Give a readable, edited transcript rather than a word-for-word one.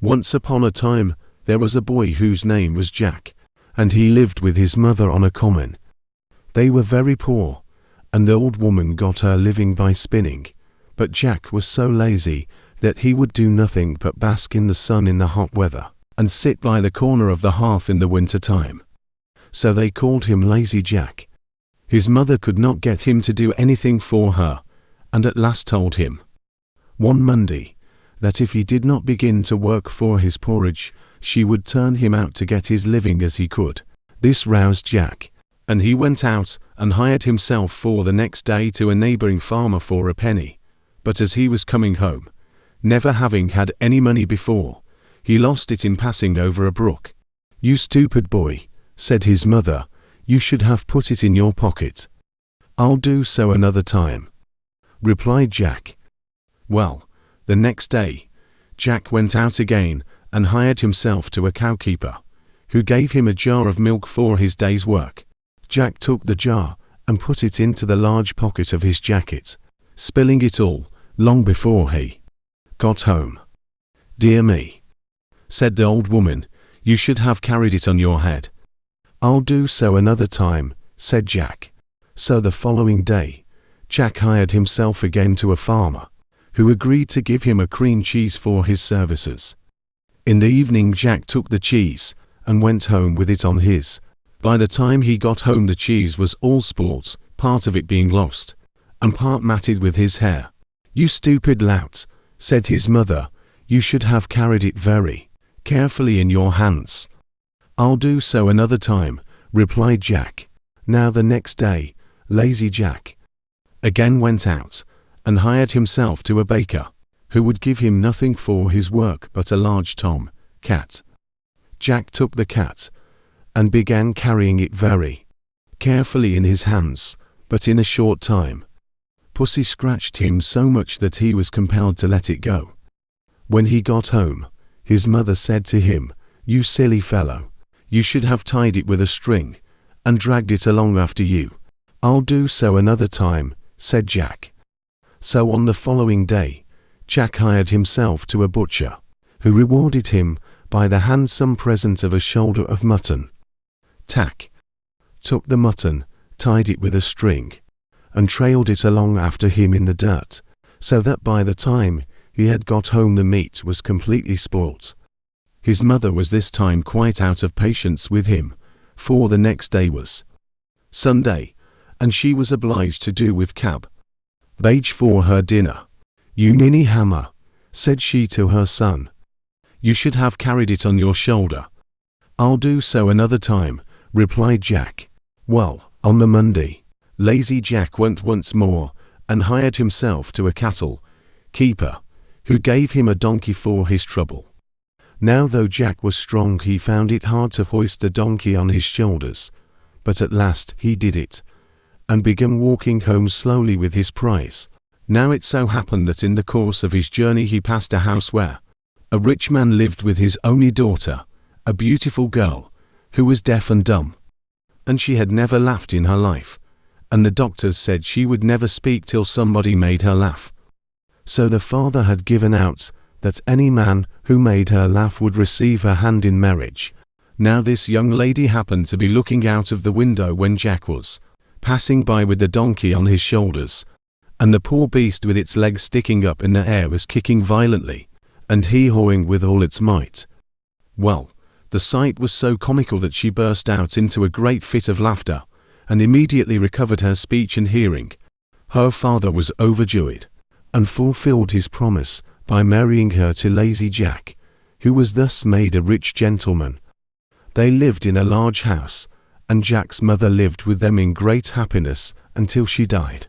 Once upon a time, there was a boy whose name was Jack, and he lived with his mother on a common. They were very poor, and the old woman got her living by spinning, but Jack was so lazy that he would do nothing but bask in the sun in the hot weather, and sit by the corner of the hearth in the winter time. So they called him Lazy Jack. His mother could not get him to do anything for her, and at last told him, one Monday, that if he did not begin to work for his porridge, she would turn him out to get his living as he could. This roused Jack, and he went out and hired himself for the next day to a neighboring farmer for a penny. But as he was coming home, never having had any money before, he lost it in passing over a brook. "You stupid boy," said his mother, "you should have put it in your pocket." "I'll do so another time," replied Jack. Well, the next day, Jack went out again and hired himself to a cowkeeper, who gave him a jar of milk for his day's work. Jack took the jar and put it into the large pocket of his jacket, spilling it all long before he got home. "Dear me," said the old woman, "you should have carried it on your head." "I'll do so another time," said Jack. So the following day, Jack hired himself again to a farmer, who agreed to give him a cream cheese for his services. In the evening Jack took the cheese and went home with it on his. By the time he got home the cheese was all spoilt, part of it being lost, and part matted with his hair. "You stupid lout," said his mother, "you should have carried it very carefully in your hands." "I'll do so another time," replied Jack. Now the next day, Lazy Jack again went out and hired himself to a baker, who would give him nothing for his work but a large tom cat. Jack took the cat and began carrying it very carefully in his hands, but in a short time, Pussy scratched him so much that he was compelled to let it go. When he got home, his mother said to him, "You silly fellow, you should have tied it with a string and dragged it along after you." "I'll do so another time," said Jack. So on the following day, Jack hired himself to a butcher, who rewarded him by the handsome present of a shoulder of mutton. Jack took the mutton, tied it with a string, and trailed it along after him in the dirt, so that by the time he had got home the meat was completely spoilt. His mother was this time quite out of patience with him, for the next day was Sunday, and she was obliged to do with cabbage for her dinner. "You ninny hammer," said she to her son, "you should have carried it on your shoulder." "I'll do so another time," replied Jack. Well, on the Monday, Lazy Jack went once more and hired himself to a cattle keeper, who gave him a donkey for his trouble. Now though Jack was strong, he found it hard to hoist the donkey on his shoulders, but at last he did it, and began walking home slowly with his prize. Now it so happened that in the course of his journey he passed a house where a rich man lived with his only daughter, a beautiful girl, who was deaf and dumb, and she had never laughed in her life, and the doctors said she would never speak till somebody made her laugh. So the father had given out that any man who made her laugh would receive her hand in marriage. Now this young lady happened to be looking out of the window when Jack was passing by with the donkey on his shoulders, and the poor beast with its legs sticking up in the air was kicking violently, and hee-hawing with all its might. Well, the sight was so comical that she burst out into a great fit of laughter, and immediately recovered her speech and hearing. Her father was overjoyed, and fulfilled his promise by marrying her to Lazy Jack, who was thus made a rich gentleman. They lived in a large house, and Jack's mother lived with them in great happiness until she died.